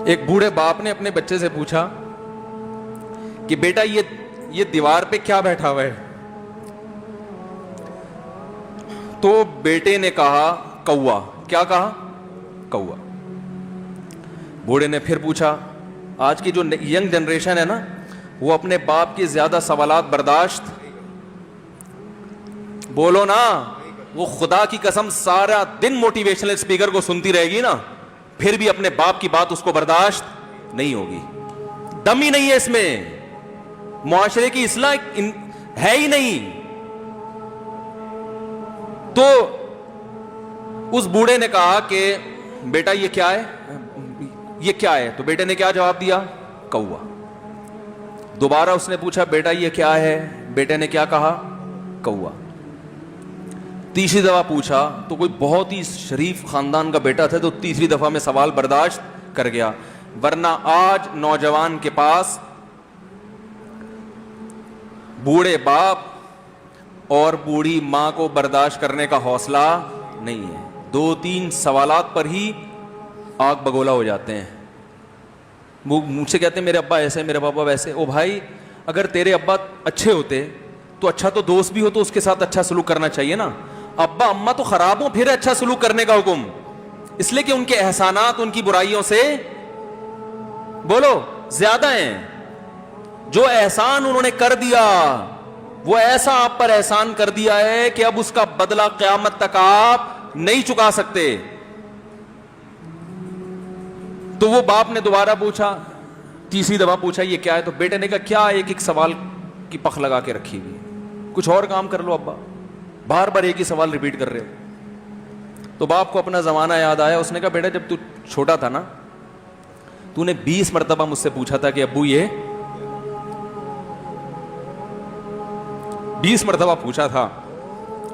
ایک بوڑھے باپ نے اپنے بچے سے پوچھا کہ بیٹا یہ دیوار پہ کیا بیٹھا ہوا ہے؟ تو بیٹے نے کہا کوا. کیا کہا؟ کوا. بوڑھے نے پھر پوچھا. آج کی جو ینگ جنریشن ہے نا, وہ اپنے باپ کی زیادہ سوالات برداشت, بولو نا, وہ خدا کی قسم سارا دن موٹیویشنل اسپیکر کو سنتی رہے گی نا, پھر بھی اپنے باپ کی بات اس کو برداشت نہیں ہوگی. دم ہی نہیں ہے اس میں, معاشرے کی اصلاح ہے ہی نہیں. تو اس بوڑھے نے کہا کہ بیٹا یہ کیا ہے, یہ کیا ہے؟ تو بیٹے نے کیا جواب دیا؟ کوا. دوبارہ اس نے پوچھا بیٹا یہ کیا ہے؟ بیٹے نے کیا کہا؟ کوا. تیسری دفعہ پوچھا تو کوئی بہت ہی شریف خاندان کا بیٹا تھا, تو تیسری دفعہ میں سوال برداشت کر گیا. ورنہ آج نوجوان کے پاس بوڑھے باپ اور بوڑھی ماں کو برداشت کرنے کا حوصلہ نہیں ہے. 2-3 سوالات پر ہی آگ بگولا ہو جاتے ہیں. وہ مجھ سے کہتے ہیں میرے ابا ایسے, میرے پاپا ویسے. او بھائی, اگر تیرے ابا اچھے ہوتے تو اچھا تو دوست بھی ہو تو اس کے ساتھ اچھا سلوک کرنا چاہیے نا. ابا اما تو خراب ہوں پھر اچھا سلوک کرنے کا حکم, اس لیے کہ ان کے احسانات ان کی برائیوں سے بولو زیادہ ہیں. جو احسان انہوں نے کر دیا وہ ایسا آپ پر احسان کر دیا ہے کہ اب اس کا بدلہ قیامت تک آپ نہیں چکا سکتے. تو وہ باپ نے دوبارہ پوچھا, تیسری دفعہ پوچھا یہ کیا ہے؟ تو بیٹے نے کہا کیا ایک سوال کی پخ لگا کے رکھی ہوئی, کچھ اور کام کر لو ابا, بار بار ایک ہی سوال ریپیٹ کر رہے ہو. تو باپ کو اپنا زمانہ یاد آیا. اس نے کہا بیٹا جب تو چھوٹا تھا نا, تو نے 20 مرتبہ مجھ سے پوچھا تھا کہ ابو یہ 20 مرتبہ پوچھا تھا,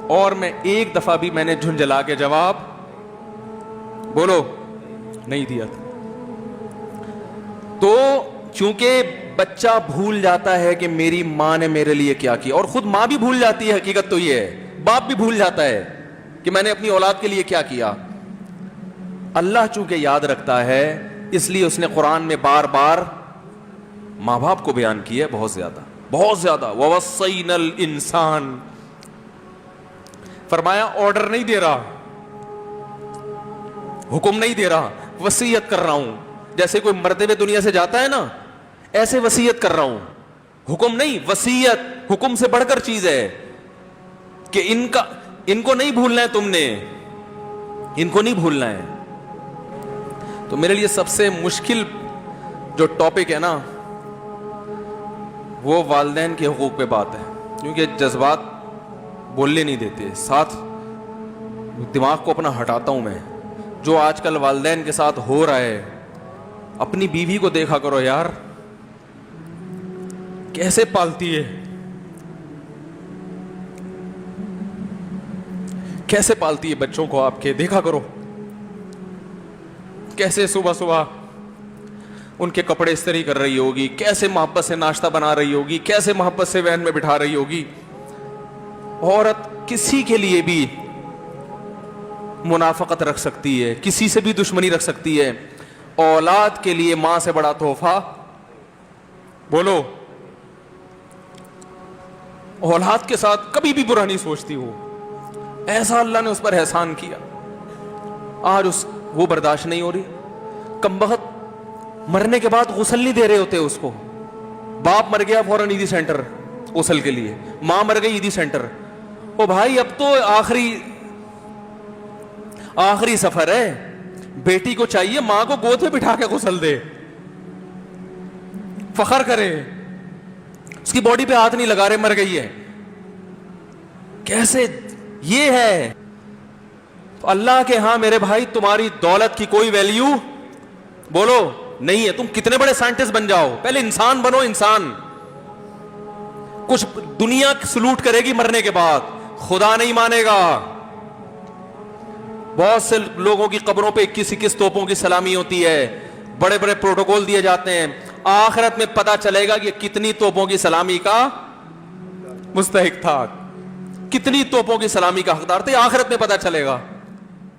اور میں ایک دفعہ بھی میں نے جھنجھلا کے جواب بولو نہیں دیا تھا. تو چونکہ بچہ بھول جاتا ہے کہ میری ماں نے میرے لیے کیا کیا, اور خود ماں بھی بھول جاتی ہے, حقیقت تو یہ ہے, باپ بھی بھول جاتا ہے کہ میں نے اپنی اولاد کے لیے کیا کیا. اللہ چونکہ یاد رکھتا ہے اس لیے اس نے قرآن میں بار بار ماں باپ کو بیان کیا ہے, بہت زیادہ بہت زیادہ. وَوَصَّيْنَا الْإِنسَانَ, فرمایا آرڈر نہیں دے رہا, حکم نہیں دے رہا, وصیت کر رہا ہوں. جیسے کوئی مرتے ہوئے دنیا سے جاتا ہے نا, ایسے وصیت کر رہا ہوں, حکم نہیں. وصیت حکم سے بڑھ کر چیز ہے کہ ان کو نہیں بھولنا ہے, تم نے ان کو نہیں بھولنا ہے. تو میرے لیے سب سے مشکل جو ٹاپک ہے نا وہ والدین کے حقوق پہ بات ہے, کیونکہ جذبات بولنے نہیں دیتے, ساتھ دماغ کو اپنا ہٹاتا ہوں میں. جو آج کل والدین کے ساتھ ہو رہا ہے, اپنی بیوی کو دیکھا کرو یار, کیسے پالتی ہے, کیسے پالتی ہے بچوں کو آپ کے, دیکھا کرو کیسے صبح صبح ان کے کپڑے استری کر رہی ہوگی, کیسے محبت سے ناشتہ بنا رہی ہوگی, کیسے محبت سے وین میں بٹھا رہی ہوگی. عورت کسی کے لیے بھی منافقت رکھ سکتی ہے, کسی سے بھی دشمنی رکھ سکتی ہے. اولاد کے لیے ماں سے بڑا تحفہ بولو, اولاد کے ساتھ کبھی بھی برا نہیں سوچتی ہو. ایسا اللہ نے اس پر احسان کیا, آج وہ برداشت نہیں ہو رہی. کمبخت مرنے کے بعد غسل نہیں دے رہے ہوتے اس کو. باپ مر گیا فوراً عیدی سینٹر غسل کے لیے, ماں مر گئی عیدی سینٹر. او بھائی اب تو آخری سفر ہے, بیٹی کو چاہیے ماں کو گود میں بٹھا کے غسل دے, فخر کرے, اس کی باڈی پہ ہاتھ نہیں لگا رہے, مر گئی ہے. کیسے یہ ہے؟ تو اللہ کے ہاں میرے بھائی تمہاری دولت کی کوئی ویلیو بولو نہیں ہے. تم کتنے بڑے سائنٹسٹ بن جاؤ, پہلے انسان بنو. انسان کچھ دنیا سلوٹ کرے گی مرنے کے بعد, خدا نہیں مانے گا. بہت سے لوگوں کی قبروں پہ 21 توپوں کی سلامی ہوتی ہے, بڑے بڑے پروٹوکول دیے جاتے ہیں. آخرت میں پتا چلے گا کہ کتنی توپوں کی سلامی کا مستحق تھا, کتنی توپوں کی سلامی کا حقدار تھے, آخرت میں پتا چلے گا.